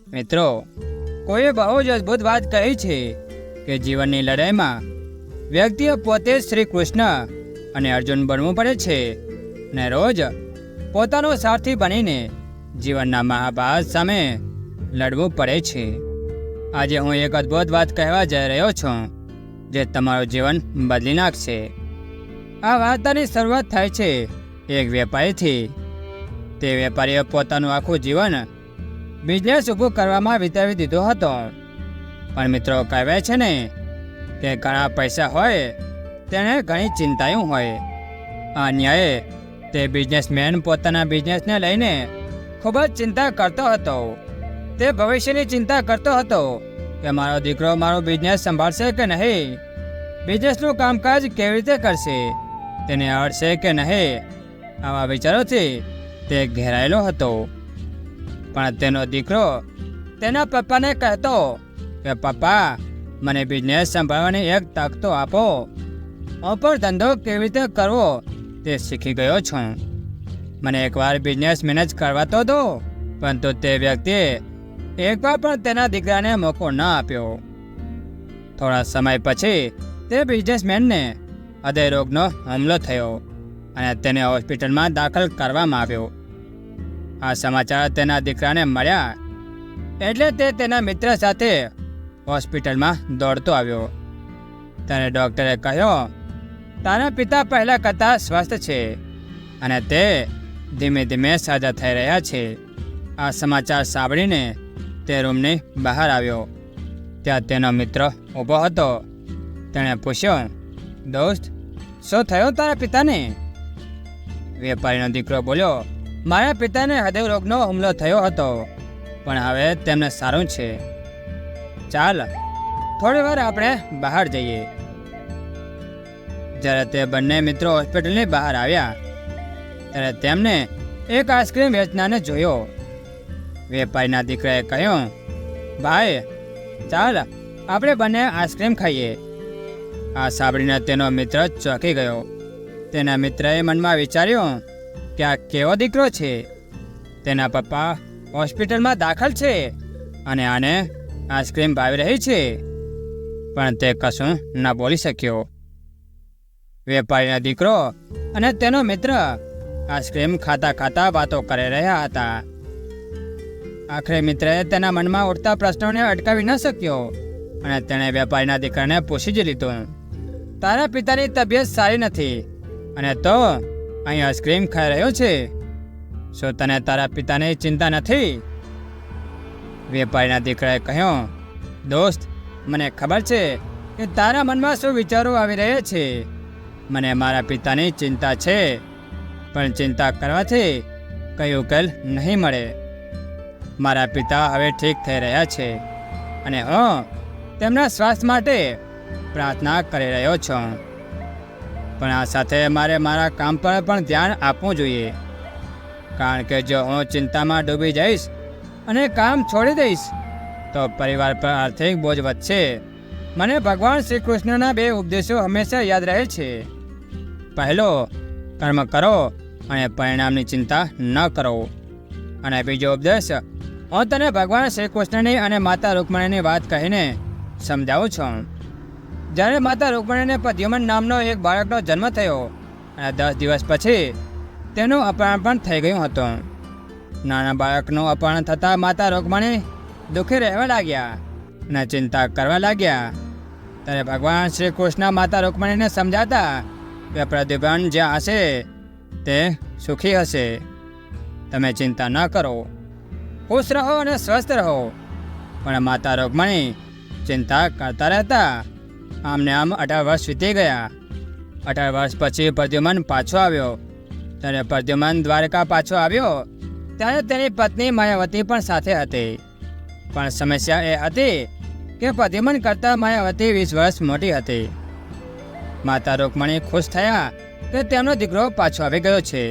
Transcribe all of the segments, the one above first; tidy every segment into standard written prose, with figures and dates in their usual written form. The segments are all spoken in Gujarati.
મિત્રો, કોઈએ બહુ જ અદ્ભુત વાત કહી છે કે જીવનની લડાઈમાં વ્યક્તિએ પોતે જ શ્રી કૃષ્ણ અને અર્જુન બનવું પડે છે અને રોજ પોતાનો સારથી બનીને જીવનના મહાભારત સામે લડવું પડે છે. આજે હું એક અદ્ભુત વાત કહેવા જઈ રહ્યો છું જે તમારું જીવન બદલી નાખશે. આ વાર્તાની શરૂઆત થાય છે એક વેપારીથી. તે વેપારીએ પોતાનું આખું જીવન બિઝનેસ ઊભું કરવામાં વિતાવી દીધો હતો. પણ મિત્રો, કહેવાય છે ને કે ઘણા પૈસા હોય તેને ઘણી ચિંતાઓ હોય. આ ન્યાયે તે બિઝનેસમેન પોતાના બિઝનેસને લઈને ખૂબ જ ચિંતા કરતો હતો. તે ભવિષ્યની ચિંતા કરતો હતો કે મારો દીકરો મારો બિઝનેસ સંભાળશે કે નહીં, બિઝનેસનું કામકાજ કેવી રીતે કરશે, તેને આવડશે કે નહીં. આવા વિચારોથી તે ઘેરાયેલો હતો. પણ તેનો દીકરો તેના પપ્પાને કહેતો કે પપ્પા, મને બિઝનેસ સંભાળવાની એક તક તો આપો. હું પણ ધંધો કેવી રીતે કરવો તે શીખી ગયો છું. મને એકવાર બિઝનેસ મેનેજ કરવા તો દો. પરંતુ તે વ્યક્તિએ એકવાર પણ તેના દીકરાને મોકો ન આપ્યો. થોડા સમય પછી તે બિઝનેસમેનને હૃદય રોગનો હુમલો થયો અને તેને હોસ્પિટલમાં દાખલ કરવામાં આવ્યો. આ સમાચાર તેના દીકરાને મળ્યા એટલે તે તેના મિત્ર સાથે હોસ્પિટલમાં દોડતો આવ્યો. ત્યારે ડૉક્ટરે કહ્યું, તારા પિતા પહેલાં કરતાં સ્વસ્થ છે અને તે ધીમે ધીમે સાજા થઈ રહ્યા છે. આ સમાચાર સાંભળીને તે રૂમની બહાર આવ્યો. ત્યાં તેનો મિત્ર ઊભો હતો. તેણે પૂછ્યું, દોસ્ત, શું થયું તારા પિતાને? વેપારીનો દીકરો બોલ્યો, મારા પિતાને હૃદય રોગનો હુમલો થયો હતો, પણ હવે તેમને સારું છે. ચાલ, થોડી વાર આપણે બહાર જઈએ. જ્યારે તે બંને મિત્રો હોસ્પિટલની બહાર આવ્યા ત્યારે તેમને એક આઈસ્ક્રીમ વેચનારને જોયો. વેપારીના દીકરાએ કહ્યું, ભાઈ, ચાલ આપણે બંને આઈસ્ક્રીમ ખાઈએ. આ સાંભળીને તેનો મિત્ર ચોંકી ગયો. તેના મિત્રએ મનમાં વિચાર્યું કે આ કેવો દીકરો છે. તેના પપ્પા હોસ્પિટલમાં દાખલ છે અને આને આઈસ્ક્રીમ ભાવી રહી છે. પણ તે કશું ન બોલી શક્યો. વેપારીનો દીકરો અને તેનો મિત્ર આઈસ્ક્રીમ ખાતા ખાતા વાતો કરી રહ્યા હતા. આખરે મિત્રએ તેના મનમાં ઉઠતા પ્રશ્નોને અટકાવી ન શક્યો અને તેણે વેપારીના દીકરાને પૂછી જ લીધું, તારા પિતાની તબિયત સારી નથી અને તો અહીં આઈસ્ક્રીમ ખાઈ રહ્યો છે. શું તને તારા પિતાની ચિંતા નથી? વેપારીના દીકરાએ કહ્યું, દોસ્ત, મને ખબર છે કે તારા મનમાં શું વિચારો આવી રહ્યા છે. મને મારા પિતાની ચિંતા છે, પણ ચિંતા કરવાથી કઈ ઉકેલ નહીં મળે. મારા પિતા હવે ઠીક થઈ રહ્યા છે અને હું તેમના સ્વાસ્થ્ય માટે પ્રાર્થના કરી રહ્યો છું. પણ આ સાથે મારે મારા કામ પર પણ ધ્યાન આપવું જોઈએ, કારણ કે જો હું ચિંતામાં ડૂબી જઈશ અને કામ છોડી દઈશ તો પરિવાર પર આર્થિક બોજ વધશે. મને ભગવાન શ્રી કૃષ્ણના 2 ઉપદેશો હંમેશા યાદ રહે છે. પહેલો, કર્મ કરો અને પરિણામની ચિંતા ન કરો. અને બીજો ઉપદેશ, હું તને ભગવાન શ્રી કૃષ્ણની અને માતા રૂકમણીની વાત કહીને સમજાવું છું. જ્યારે માતા રૂકમણીને પ્રદ્યુમન નામનો એક બાળકનો જન્મ થયો અને 10 દિવસ પછી તેનું અપહરણ પણ થઈ ગયું હતું. નાના બાળકનું અપહરણ થતાં માતા રૂકમણી દુઃખી રહેવા લાગ્યા અને ચિંતા કરવા લાગ્યા. ત્યારે ભગવાન શ્રી કૃષ્ણ માતા રૂકમણીને સમજાતા કે પ્રદ્યુમન જ્યાં હશે તે સુખી હશે. તમે ચિંતા ન કરો, ખુશ રહો અને સ્વસ્થ રહો. પણ માતા રૂકમણી ચિંતા કરતા રહેતા. આમને આમ 18 વર્ષ વીતી ગયા. 18 વર્ષ પછી પ્રદ્યુમન પાછો આવ્યો. ત્યારે પ્રદ્યુમન દ્વારકા પાછો આવ્યો ત્યારે તેની પત્ની માયાવતી પણ સાથે હતી. પણ સમસ્યા એ હતી કે પ્રદ્યુમન કરતાં માયાવતી 20 વર્ષ મોટી હતી. માતા રૂકમણી ખુશ થયા કે તેમનો દીકરો પાછો આવી ગયો છે,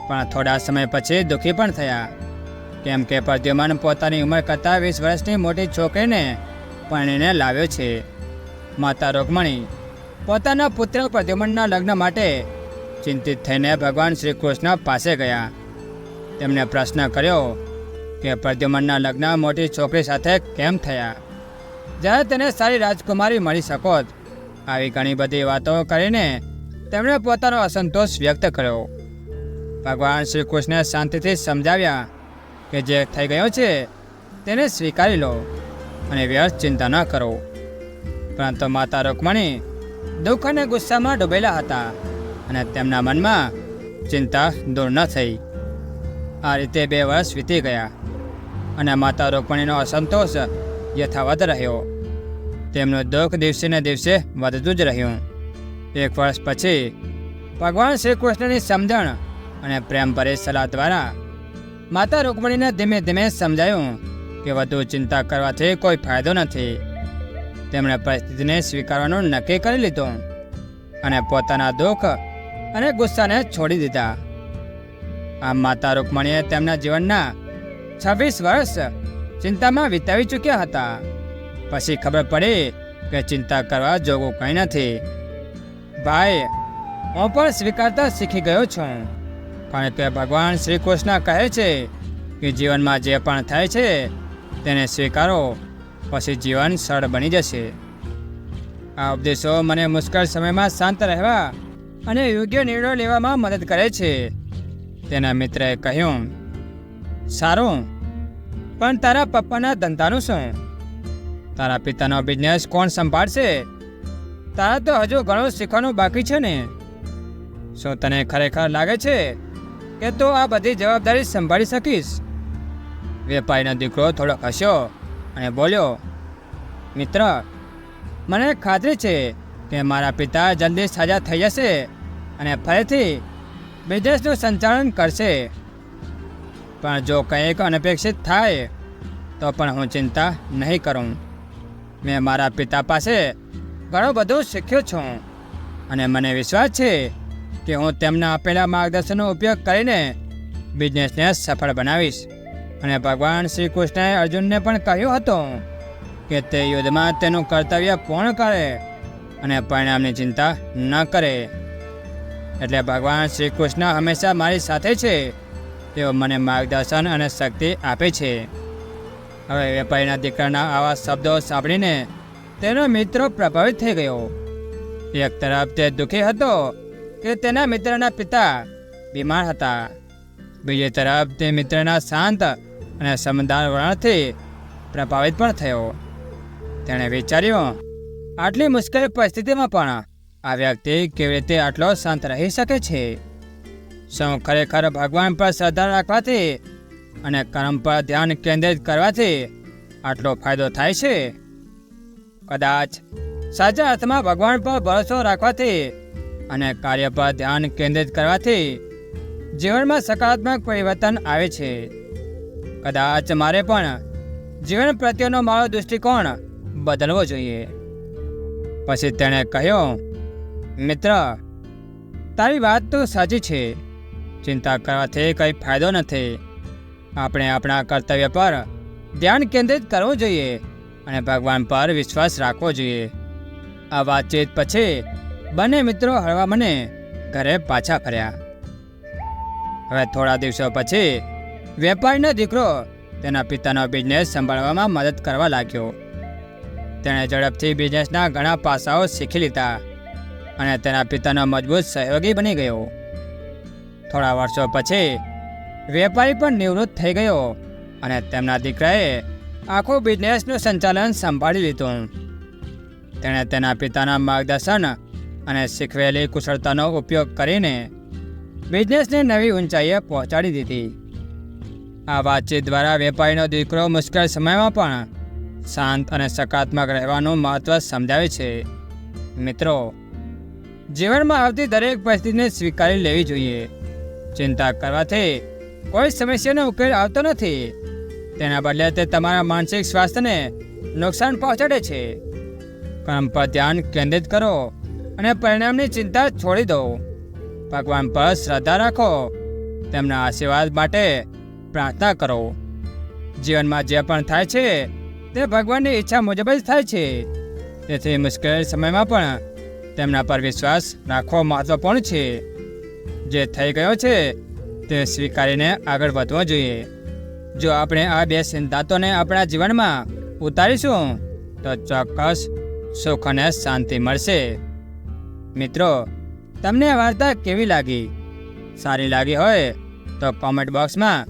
પણ થોડા સમય પછી દુઃખી પણ થયા, કેમ કે પ્રદ્યુમન પોતાની ઉંમર કરતાં 20 વર્ષની મોટી છોકરીને પરણીને લાવ્યો છે. માતા રૂકમણી પોતાના પુત્ર પ્રદ્યુમનના લગ્ન માટે ચિંતિત થઈને ભગવાન શ્રી કૃષ્ણ પાસે ગયા. તેમણે પ્રશ્ન કર્યો કે પ્રદ્યુમનના લગ્ન મોટી છોકરી સાથે કેમ થયા, જ્યારે તેને સારી રાજકુમારી મળી શકોત. આવી ઘણી બધી વાતો કરીને તેમણે પોતાનો અસંતોષ વ્યક્ત કર્યો. ભગવાન શ્રી કૃષ્ણે શાંતિથી સમજાવ્યા કે જે થઈ ગયો છે તેને સ્વીકારી લો અને વ્યર્થ ચિંતા ન કરો. પરંતુ માતા રૂકમણી દુઃખ અને ગુસ્સામાં ડૂબેલા હતા અને તેમના મનમાં ચિંતા દૂર ન થઈ. આ રીતે 2 વર્ષ વીતી ગયા અને માતા રૂકમણીનો અસંતોષ યથાવત રહ્યો. તેમનું દુઃખ દિવસે ને દિવસે વધતું જ રહ્યું. 1 વર્ષ પછી ભગવાન શ્રી કૃષ્ણની સમજણ અને પ્રેમભરી સલાહ દ્વારા માતા રૂકમણીને ધીમે ધીમે સમજાયું કે વધુ ચિંતા કરવાથી કોઈ ફાયદો નથી. તેમણે પરિસ્થિતિને સ્વીકારવાનું નક્કી કરી લીધું અને પોતાના દુઃખ અને ગુસ્સાને છોડી દીધા. આમ માતા રૂકમણીએ તેમના જીવનના 26 વર્ષ ચિંતામાં વિતાવી ચૂક્યા હતા. પછી ખબર પડી કે ચિંતા કરવા જોગું કંઈ નથી. ભાઈ, હું પણ સ્વીકારતા શીખી ગયો છું, કારણ કે ભગવાન શ્રી કૃષ્ણ કહે છે કે જીવનમાં જે પણ થાય છે તેને સ્વીકારો, પછી જીવન સરળ બની જશે. આ ઉપદેશો મને મુશ્કેલ સમયમાં શાંત રહેવા અને યોગ્ય નિર્ણયો લેવામાં મદદ કરે છે. તેના મિત્રએ કહ્યું, સારું, પણ તારા પપ્પાના ધંધાનું શું? તારા પિતાનો બિઝનેસ કોણ સંભાળશે? તારા તો હજુ ઘણું શીખવાનું બાકી છે ને. શું તને ખરેખર લાગે છે કે તું આ બધી જવાબદારી સંભાળી શકીશ? વેપારીનો દીકરો થોડો હસ્યો અને બોલ્યો, મિત્ર, મને ખાતરી છે કે મારા પિતા જલ્દી સાજા થઈ જશે અને ફરીથી બિઝનેસનું સંચાલન કરશે. પણ જો કંઈક અનપેક્ષિત થાય તો પણ હું ચિંતા નહીં કરું. મેં મારા પિતા પાસે ઘણું બધું શીખ્યો છું અને મને વિશ્વાસ છે કે હું તેમના આપેલા માર્ગદર્શનનો ઉપયોગ કરીને બિઝનેસને સફળ બનાવીશ. અને ભગવાન શ્રી કૃષ્ણએ અર્જુનને પણ કહ્યું હતું કે તે યુદ્ધમાં તેનું કર્તવ્ય પૂર્ણ કરે અને પરિણામની ચિંતા ન કરે. એટલે ભગવાન શ્રી કૃષ્ણ હંમેશા મારી સાથે છે. તેઓ મને માર્ગદર્શન અને શક્તિ આપે છે. હવે વેપારીના દીકરાના આવા શબ્દો સાંભળીને તેનો મિત્ર પ્રભાવિત થઈ ગયો. એક તરફ તે દુઃખી હતો કે તેના મિત્રના પિતા બીમાર હતા. બીજી તરફ તે મિત્રના શાંત અને સમજદાર વલણથી પ્રભાવિત પણ થયો. તેણે વિચાર્યું, આટલી મુશ્કેલ પરિસ્થિતિમાં પણ આ વ્યક્તિ કેવી રીતે આટલો શાંત રહી શકે છે? શું ખરેખર ભગવાન પર શ્રદ્ધા રાખવાથી અને કર્મ પર ધ્યાન કેન્દ્રિત કરવાથી આટલો ફાયદો થાય છે? કદાચ સાચા અર્થમાં ભગવાન પર ભરોસો રાખવાથી અને કાર્ય પર ધ્યાન કેન્દ્રિત કરવાથી જીવનમાં સકારાત્મક પરિવર્તન આવે છે. કદાચ મારે પણ જીવન પ્રત્યેનો મારો દૃષ્ટિકોણ બદલવો જોઈએ. પછી તેણે કહ્યું, મિત્ર, તારી વાત તો સાચી છે. ચિંતા કરવાથી કંઈ ફાયદો નથી. આપણે આપણા કર્તવ્ય પર ધ્યાન કેન્દ્રિત કરવું જોઈએ અને ભગવાન પર વિશ્વાસ રાખવો જોઈએ. આ વાતચીત પછી બંને મિત્રો હળવા મને ઘરે પાછા ફર્યા. હવે થોડા દિવસો પછી વેપારીનો દીકરો તેના પિતાનો બિઝનેસ સંભાળવામાં મદદ કરવા લાગ્યો. તેણે ઝડપથી બિઝનેસના ઘણા પાસાઓ શીખી લીધા અને તેના પિતાનો મજબૂત સહયોગી બની ગયો. થોડા વર્ષો પછી વેપારી પણ નિવૃત્ત થઈ ગયો અને તેમના દીકરાએ આખું બિઝનેસનું સંચાલન સંભાળી લીધું. તેણે તેના પિતાના માર્ગદર્શન અને શીખવેલી કુશળતાનો ઉપયોગ કરીને બિઝનેસને નવી ઊંચાઈએ પહોંચાડી દીધી. આ વાતચીત દ્વારા વેપારીનો દીકરો મુશ્કેલ સમયમાં પણ શાંત અને સકારાત્મક રહેવાનું મહત્ત્વ સમજાવે છે. મિત્રો, જીવનમાં આવતી દરેક પરિસ્થિતિને સ્વીકારી લેવી જોઈએ. ચિંતા કરવાથી કોઈ સમસ્યાનો ઉકેલ આવતો નથી. તેના બદલે તે તમારા માનસિક સ્વાસ્થ્યને નુકસાન પહોંચાડે છે. કર્મ પર ધ્યાન કેન્દ્રિત કરો અને પરિણામની ચિંતા છોડી દો. ભગવાન પર શ્રદ્ધા રાખો. તેમના આશીર્વાદ માટે પ્રાર્થના કરો. જીવનમાં જે પણ થાય છે તે ભગવાનની ઈચ્છા મુજબ જ થાય છે. તેથી મુશ્કેલ સમયમાં પણ તેમના પર વિશ્વાસ રાખવો મહત્વપૂર્ણ છે. જે થઈ ગયો છે તે સ્વીકારીને આગળ વધવો જોઈએ. જો આપણે આ બે સિદ્ધાંતોને આપણા જીવનમાં ઉતારીશું તો ચોક્કસ સુખ અને શાંતિ મળશે. મિત્રો, તમને આ વાર્તા કેવી લાગી? સારી લાગી હોય તો કોમેન્ટ બોક્સમાં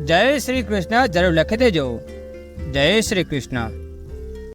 જય શ્રી કૃષ્ણ જરૂર લખી દેજો. જય શ્રી કૃષ્ણ.